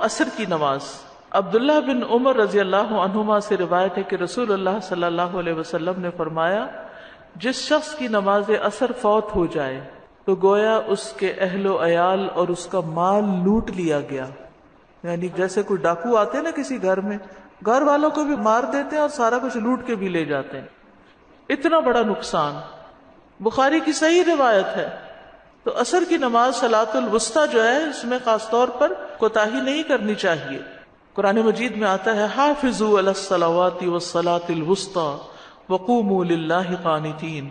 عصر کی نماز۔ عبداللہ بن عمر رضی اللہ عنہما سے روایت ہے کہ رسول اللہ صلی اللہ علیہ وسلم نے فرمایا، جس شخص کی نماز عصر فوت ہو جائے تو گویا اس کے اہل و عیال اور اس کا مال لوٹ لیا گیا۔ یعنی جیسے کوئی ڈاکو آتے ہیں نا کسی گھر میں، گھر والوں کو بھی مار دیتے ہیں اور سارا کچھ لوٹ کے بھی لے جاتے ہیں۔ اتنا بڑا نقصان، بخاری کی صحیح روایت ہے۔ تو عصر کی نماز صلاۃ الوسطی جو ہے، اس میں خاص طور پر کوتاہی نہیں کرنی چاہیے۔ قرآن مجید میں آتا ہے، حافظوا علی الصلوات والصلاۃ الوسطی وقوموا للہ قانتین،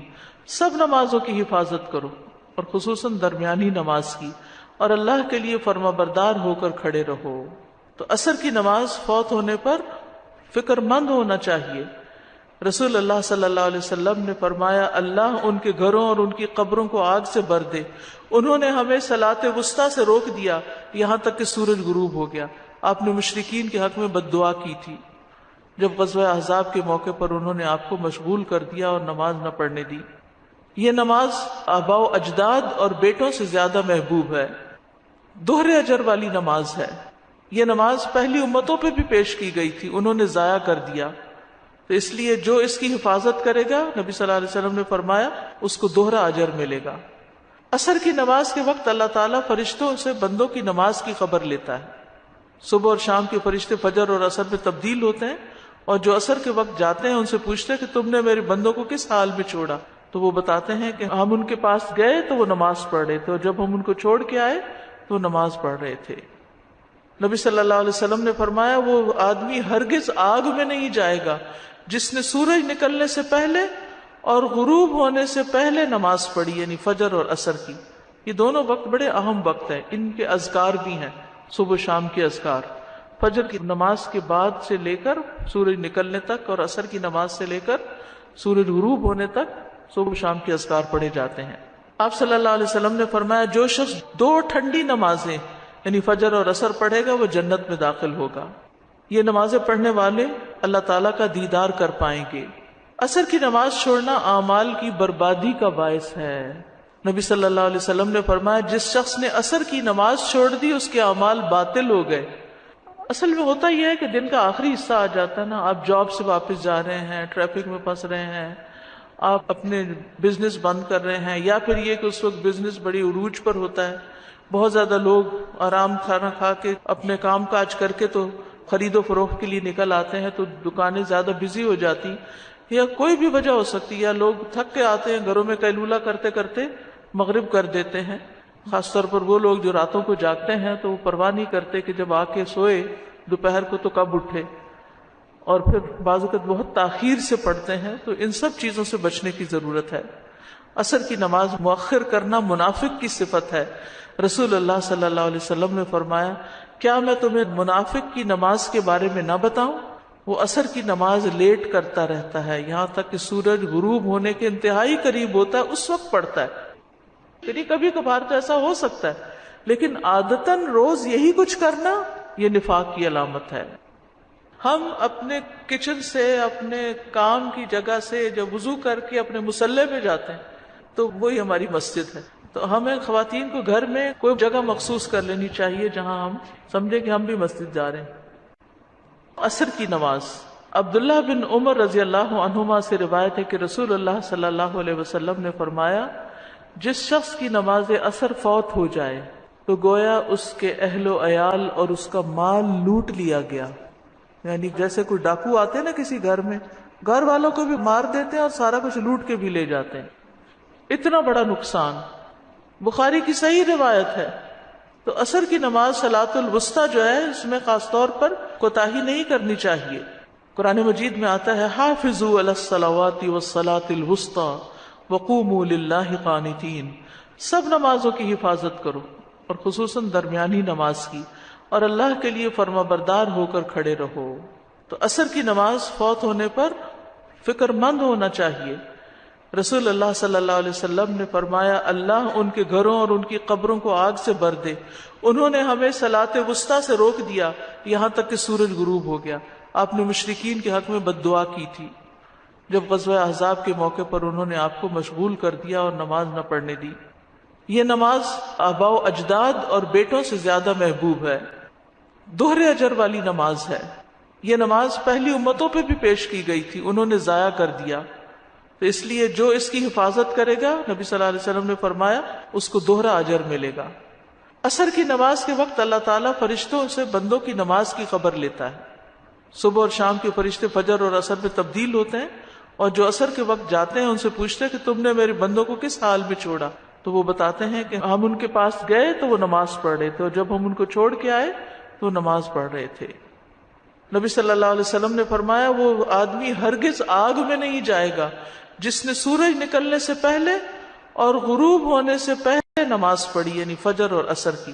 سب نمازوں کی حفاظت کرو اور خصوصاً درمیانی نماز کی، اور اللہ کے لیے فرما بردار ہو کر کھڑے رہو۔ تو عصر کی نماز فوت ہونے پر فکر مند ہونا چاہیے۔ رسول اللہ صلی اللہ علیہ وسلم نے فرمایا، اللہ ان کے گھروں اور ان کی قبروں کو آگ سے بھر دے، انہوں نے ہمیں صلاۃ وسطیٰ سے روک دیا یہاں تک کہ سورج غروب ہو گیا۔ آپ نے مشرکین کے حق میں بد دعا کی تھی جب غزوہ احزاب کے موقع پر انہوں نے آپ کو مشغول کر دیا اور نماز نہ پڑھنے دی۔ یہ نماز آباء و اجداد اور بیٹوں سے زیادہ محبوب ہے، دوہرے اجر والی نماز ہے۔ یہ نماز پہلی امتوں پہ بھی پیش کی گئی تھی، انہوں نے ضائع کر دیا، تو اس لیے جو اس کی حفاظت کرے گا، نبی صلی اللہ علیہ وسلم نے فرمایا، اس کو دوہرا اجر ملے گا۔ عصر کی نماز کے وقت اللہ تعالیٰ فرشتوں سے بندوں کی نماز کی خبر لیتا ہے۔ صبح اور شام کے فرشتے فجر اور عصر میں تبدیل ہوتے ہیں، اور جو عصر کے وقت جاتے ہیں ان سے پوچھتے ہیں کہ تم نے میرے بندوں کو کس حال میں چھوڑا، تو وہ بتاتے ہیں کہ ہم ان کے پاس گئے تو وہ نماز پڑھ رہے تھے، اور جب ہم ان کو چھوڑ کے آئے تو وہ نماز پڑھ رہے تھے۔ نبی صلی اللہ علیہ وسلم نے فرمایا، وہ آدمی ہرگز آگ میں نہیں جائے گا جس نے سورج نکلنے سے پہلے اور غروب ہونے سے پہلے نماز پڑھی، یعنی فجر اور عصر کی۔ یہ دونوں وقت بڑے اہم وقت ہیں، ان کے اذکار بھی ہیں، صبح و شام کے اذکار، فجر کی نماز کے بعد سے لے کر سورج نکلنے تک، اور عصر کی نماز سے لے کر سورج غروب ہونے تک صبح و شام کے اذکار پڑھے جاتے ہیں۔ آپ صلی اللہ علیہ وسلم نے فرمایا، جو شخص 2 ٹھنڈی نمازیں یعنی فجر اور عصر پڑھے گا وہ جنت میں داخل ہوگا۔ یہ نمازیں پڑھنے والے اللہ تعالیٰ کا دیدار کر پائیں گے۔ عصر کی نماز چھوڑنا اعمال کی بربادی کا باعث ہے۔ نبی صلی اللہ علیہ وسلم نے فرمایا، جس شخص نے عصر کی نماز چھوڑ دی اس کے اعمال باطل ہو گئے۔ اصل میں ہوتا یہ ہے کہ دن کا آخری حصہ آ جاتا ہے نا، آپ جاب سے واپس جا رہے ہیں، ٹریفک میں پھنس رہے ہیں، آپ اپنے بزنس بند کر رہے ہیں، یا پھر یہ کہ اس وقت بزنس بڑی عروج پر ہوتا ہے، بہت زیادہ لوگ آرام کھانا کھا کے اپنے کام کاج کر کے تو خرید و فروخت کے لیے نکل آتے ہیں، تو دکانیں زیادہ بزی ہو جاتی، یا کوئی بھی وجہ ہو سکتی، یا لوگ تھک کے آتے ہیں، گھروں میں قیلولہ کرتے کرتے مغرب کر دیتے ہیں۔ خاص طور پر وہ لوگ جو راتوں کو جاگتے ہیں تو وہ پرواہ نہیں کرتے کہ جب آ کے سوئے دوپہر کو تو کب اٹھے، اور پھر بعض اوقات بہت تاخیر سے پڑھتے ہیں۔ تو ان سب چیزوں سے بچنے کی ضرورت ہے۔ عصر کی نماز مؤخر کرنا منافق کی صفت ہے۔ رسول اللہ صلی اللہ علیہ وسلم نے فرمایا، کیا میں تمہیں منافق کی نماز کے بارے میں نہ بتاؤں؟ وہ عصر کی نماز لیٹ کرتا رہتا ہے یہاں تک کہ سورج غروب ہونے کے انتہائی قریب ہوتا ہے، اس وقت پڑھتا ہے۔ یعنی کبھی کبھار تو ایسا ہو سکتا ہے، لیکن عادتاً روز یہی کچھ کرنا یہ نفاق کی علامت ہے۔ ہم اپنے کچن سے، اپنے کام کی جگہ سے جب وضو کر کے اپنے مصلی پہ جاتے ہیں تو وہی ہماری مسجد ہے۔ تو ہمیں خواتین کو گھر میں کوئی جگہ مخصوص کر لینی چاہیے جہاں ہم سمجھیں کہ ہم بھی مسجد جا رہے ہیں۔ عصر کی نماز۔ عبداللہ بن عمر رضی اللہ عنہما سے روایت ہے کہ رسول اللہ صلی اللہ علیہ وسلم نے فرمایا، جس شخص کی نماز عصر فوت ہو جائے تو گویا اس کے اہل و عیال اور اس کا مال لوٹ لیا گیا۔ یعنی جیسے کوئی ڈاکو آتے ہیں نا کسی گھر میں، گھر والوں کو بھی مار دیتے ہیں اور سارا کچھ لوٹ کے بھی لے جاتے ہیں۔ اتنا بڑا نقصان، بخاری کی صحیح روایت ہے۔ تو عصر کی نماز صلاۃ الوسطی جو ہے، اس میں خاص طور پر کوتاہی نہیں کرنی چاہیے۔ قرآن مجید میں آتا ہے، حافظوا علی الصلوات والصلاۃ الوسطی وقوموا للہ قانتین، سب نمازوں کی حفاظت کرو اور خصوصاً درمیانی نماز کی، اور اللہ کے لیے فرما بردار ہو کر کھڑے رہو۔ تو عصر کی نماز فوت ہونے پر فکر مند ہونا چاہیے۔ رسول اللہ صلی اللہ علیہ وسلم نے فرمایا، اللہ ان کے گھروں اور ان کی قبروں کو آگ سے بھر دے، انہوں نے ہمیں صلاۃ وسطیٰ سے روک دیا یہاں تک کہ سورج غروب ہو گیا۔ آپ نے مشرکین کے حق میں بد دعا کی تھی جب غزوہ احزاب کے موقع پر انہوں نے آپ کو مشغول کر دیا اور نماز نہ پڑھنے دی۔ یہ نماز آباء و اجداد اور بیٹوں سے زیادہ محبوب ہے، دوہرے اجر والی نماز ہے. یہ نماز پہلی امتوں پہ بھی پیش کی گئی تھی، انہوں نے ضائع کر دیا، تو اس لیے جو اس کی حفاظت کرے گا، نبی صلی اللہ علیہ وسلم نے فرمایا، اس کو دوہرا اجر ملے گا. عصر کی نماز کے وقت اللہ تعالیٰ فرشتوں سے بندوں کی نماز کی خبر لیتا ہے. صبح اور شام کے فرشتے فجر اور عصر میں تبدیل ہوتے ہیں، اور جو عصر کے وقت جاتے ہیں ان سے پوچھتے ہیں کہ تم نے میرے بندوں کو کس حال میں چھوڑا، تو وہ بتاتے ہیں کہ ہم ان کے پاس گئے تو وہ نماز پڑھ رہے تھے، اور جب ہم ان کو چھوڑ کے آئے تو نماز پڑھ رہے تھے. نبی صلی اللہ علیہ وسلم نے فرمایا، وہ آدمی ہرگز آگ میں نہیں جائے گا جس نے سورج نکلنے سے پہلے اور غروب ہونے سے پہلے نماز پڑھی، یعنی فجر اور عصر کی.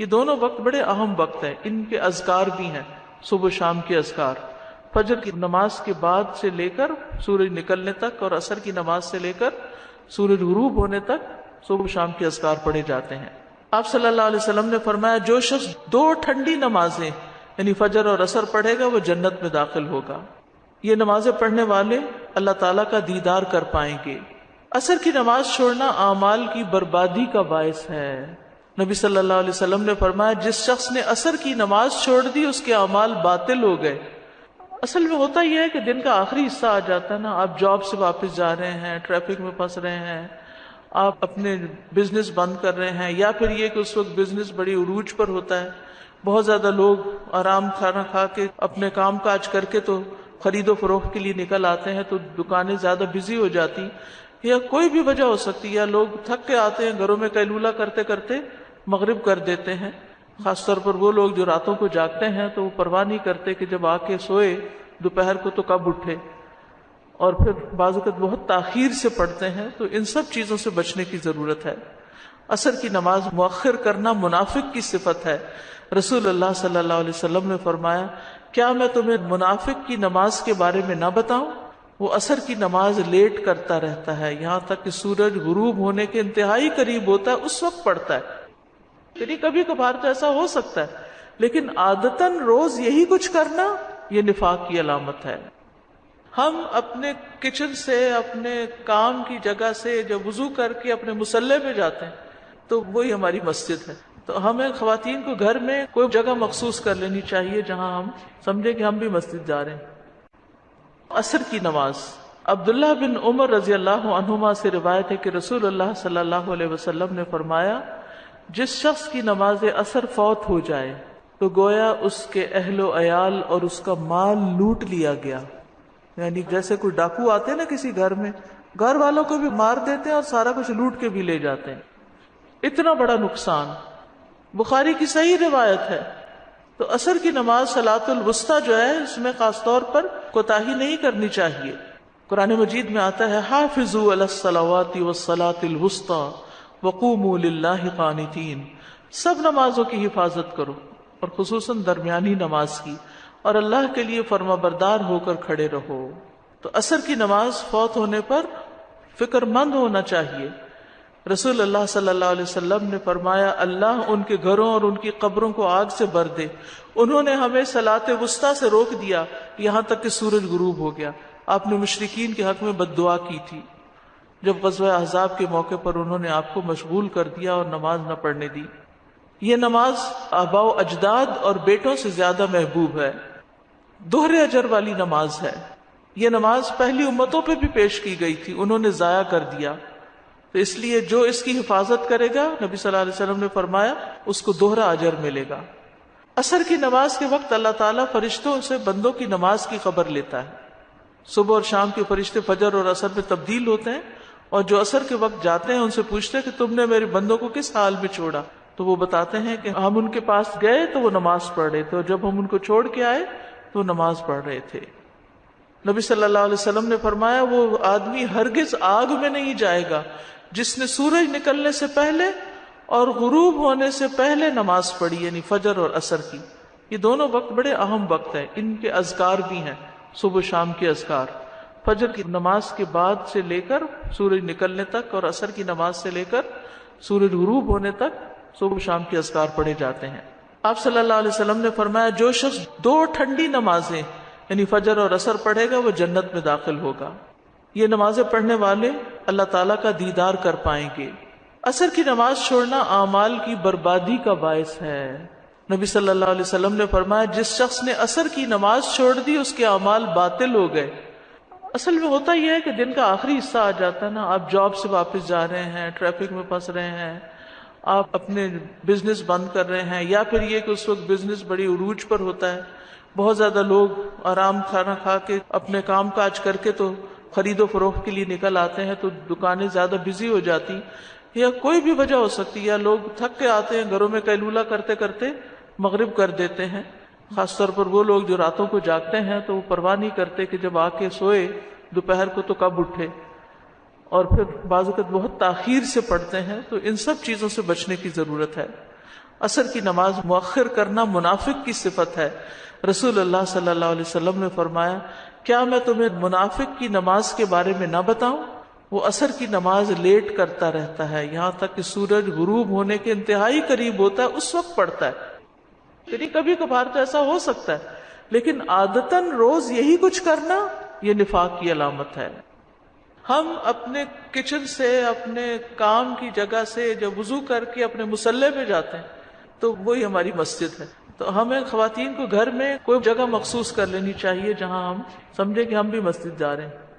یہ دونوں وقت بڑے اہم وقت ہیں، ان کے اذکار بھی ہیں، صبح شام کے اذکار. فجر کی نماز کے بعد سے لے کر سورج نکلنے تک، اور عصر کی نماز سے لے کر سورج غروب ہونے تک صبح شام کے اذکار پڑھے جاتے ہیں. آپ صلی اللہ علیہ وسلم نے فرمایا، جو شخص 2 ٹھنڈی نمازیں یعنی فجر اور عصر پڑھے گا وہ جنت میں داخل ہوگا. یہ نمازیں پڑھنے والے اللہ تعالیٰ کا دیدار کر پائیں گے. عصر کی نماز چھوڑنا اعمال کی بربادی کا باعث ہے. نبی صلی اللہ علیہ وسلم نے فرمایا، جس شخص نے عصر کی نماز چھوڑ دی اس کے اعمال باطل ہو گئے. اصل میں ہوتا یہ ہے کہ دن کا آخری حصہ آ جاتا ہے نا، آپ جاب سے واپس جا رہے ہیں، ٹریفک میں پھنس رہے ہیں، آپ اپنے بزنس بند کر رہے ہیں، یا پھر یہ کہ اس وقت بزنس بڑی عروج پر ہوتا ہے، بہت زیادہ لوگ آرام کھانا کھا کے اپنے کام کاج کر کے تو خرید و فروخت کے لیے نکل آتے ہیں، تو دکانیں زیادہ بزی ہو جاتی، یا کوئی بھی وجہ ہو سکتی، یا لوگ تھک کے آتے ہیں گھروں میں قیلولہ کرتے کرتے مغرب کر دیتے ہیں. خاص طور پر وہ لوگ جو راتوں کو جاگتے ہیں تو وہ پرواہ نہیں کرتے کہ جب آ کے سوئے دوپہر کو تو کب اٹھے، اور پھر بعض اوقات بہت تاخیر سے پڑھتے ہیں. تو ان سب چیزوں سے بچنے کی ضرورت ہے. عصر کی نماز مؤخر کرنا منافق کی صفت ہے. رسول اللہ صلی اللہ علیہ وسلم نے فرمایا، کیا میں تمہیں منافق کی نماز کے بارے میں نہ بتاؤں؟ وہ عصر کی نماز لیٹ کرتا رہتا ہے یہاں تک کہ سورج غروب ہونے کے انتہائی قریب ہوتا ہے، اس وقت پڑھتا ہے. یعنی کبھی کبھار تو ایسا ہو سکتا ہے، لیکن عادتاً روز یہی کچھ کرنا یہ نفاق کی علامت ہے. ہم اپنے کچن سے، اپنے کام کی جگہ سے جب وضو کر کے اپنے مصلی پہ جاتے ہیں تو وہی ہماری مسجد ہے. تو ہمیں خواتین کو گھر میں کوئی جگہ مخصوص کر لینی چاہیے جہاں ہم سمجھیں کہ ہم بھی مسجد جا رہے ہیں. عصر کی نماز. عبداللہ بن عمر رضی اللہ عنہما سے روایت ہے کہ رسول اللہ صلی اللہ علیہ وسلم نے فرمایا، جس شخص کی نماز عصر فوت ہو جائے تو گویا اس کے اہل و عیال اور اس کا مال لوٹ لیا گیا. یعنی جیسے کوئی ڈاکو آتے ہیں نا کسی گھر میں، گھر والوں کو بھی مار دیتے ہیں اور سارا کچھ لوٹ کے بھی لے جاتے ہیں. اتنا بڑا نقصان. بخاری کی صحیح روایت ہے. تو عصر کی نماز صلاۃ الوسطی جو ہے، اس میں خاص طور پر کوتاہی نہیں کرنی چاہیے. قرآن مجید میں آتا ہے، حافظوا علی الصلوات والصلاۃ الوسطی وقوموا للہ قانتین. سب نمازوں کی حفاظت کرو، اور خصوصاً درمیانی نماز کی، اور اللہ کے لیے فرما بردار ہو کر کھڑے رہو. تو عصر کی نماز فوت ہونے پر فکر مند ہونا چاہیے. رسول اللہ صلی اللہ علیہ وسلم نے فرمایا، اللہ ان کے گھروں اور ان کی قبروں کو آگ سے بھر دے. انہوں نے ہمیں صلاۃ وسطیٰ سے روک دیا یہاں تک کہ سورج غروب ہو گیا. آپ نے مشرکین کے حق میں بد دعا کی تھی جب غزوہ احزاب کے موقع پر انہوں نے آپ کو مشغول کر دیا اور نماز نہ پڑھنے دی. یہ نماز آباء و اجداد اور بیٹوں سے زیادہ محبوب ہے. دوہرے اجر والی نماز ہے. یہ نماز پہلی امتوں پہ بھی پیش کی گئی تھی، انہوں نے ضائع کر دیا، تو اس لیے جو اس کی حفاظت کرے گا، نبی صلی اللہ علیہ وسلم نے فرمایا، اس کو دوہرا اجر ملے گا. عصر کی نماز کے وقت اللہ تعالیٰ فرشتوں سے بندوں کی نماز کی خبر لیتا ہے. صبح اور شام کے فرشتے فجر اور عصر میں تبدیل ہوتے ہیں، اور جو عصر کے وقت جاتے ہیں ان سے پوچھتے ہیں کہ تم نے میرے بندوں کو کس حال میں چھوڑا، تو وہ بتاتے ہیں کہ ہم ان کے پاس گئے تو وہ نماز پڑھ رہے تھے، اور جب ہم ان کو چھوڑ کے آئے تو نماز پڑھ رہے تھے. نبی صلی اللہ علیہ وسلم نے فرمایا، وہ آدمی ہرگز آگ میں نہیں جائے گا جس نے سورج نکلنے سے پہلے اور غروب ہونے سے پہلے نماز پڑھی، یعنی فجر اور عصر کی. یہ دونوں وقت بڑے اہم وقت ہیں، ان کے اذکار بھی ہیں، صبح شام کے اذکار. فجر کی نماز کے بعد سے لے کر سورج نکلنے تک، اور عصر کی نماز سے لے کر سورج غروب ہونے تک صبح شام کے اذکار پڑھے جاتے ہیں. آپ صلی اللہ علیہ وسلم نے فرمایا، جو شخص 2 ٹھنڈی نمازیں یعنی فجر اور عصر پڑھے گا وہ جنت میں داخل ہوگا. یہ نمازیں پڑھنے والے اللہ تعالیٰ کا دیدار کر پائیں گے. عصر کی نماز چھوڑنا اعمال کی بربادی کا باعث ہے. نبی صلی اللہ علیہ وسلم نے فرمایا جس شخص نے عصر کی نماز چھوڑ دی اس کے اعمال باطل ہو گئے۔ اصل میں ہوتا یہ ہے کہ دن کا آخری حصہ آ جاتا ہے نا، آپ جاب سے واپس جا رہے ہیں، ٹریفک میں پھنس رہے ہیں، آپ اپنے بزنس بند کر رہے ہیں، یا پھر یہ کہ اس وقت بزنس بڑی عروج پر ہوتا ہے، بہت زیادہ لوگ آرام کھانا کھا کے اپنے کام کاج کر کے تو خرید و فروخت کے لیے نکل آتے ہیں، تو دکانیں زیادہ بزی ہو جاتی، یا کوئی بھی وجہ ہو سکتی ہے، یا لوگ تھک کے آتے ہیں گھروں میں قیلولہ کرتے کرتے مغرب کر دیتے ہیں۔ خاص طور پر وہ لوگ جو راتوں کو جاگتے ہیں تو وہ پرواہ نہیں کرتے کہ جب آ کے سوئے دوپہر کو تو کب اٹھے، اور پھر بعض اوقات بہت تاخیر سے پڑھتے ہیں، تو ان سب چیزوں سے بچنے کی ضرورت ہے۔ عصر کی نماز مؤخر کرنا منافق کی صفت ہے۔ رسول اللہ صلی اللہ علیہ وسلم نے فرمایا کیا میں تمہیں منافق کی نماز کے بارے میں نہ بتاؤں؟ وہ عصر کی نماز لیٹ کرتا رہتا ہے یہاں تک کہ سورج غروب ہونے کے انتہائی قریب ہوتا ہے، اس وقت پڑھتا ہے۔ یعنی کبھی کبھار تو ایسا ہو سکتا ہے، لیکن عادتاً روز یہی کچھ کرنا یہ نفاق کی علامت ہے۔ ہم اپنے کچن سے، اپنے کام کی جگہ سے جب وضو کر کے اپنے مصلی پہ جاتے ہیں تو وہی ہماری مسجد ہے، تو ہمیں خواتین کو گھر میں کوئی جگہ مخصوص کر لینی چاہیے جہاں ہم سمجھیں کہ ہم بھی مسجد جا رہے ہیں۔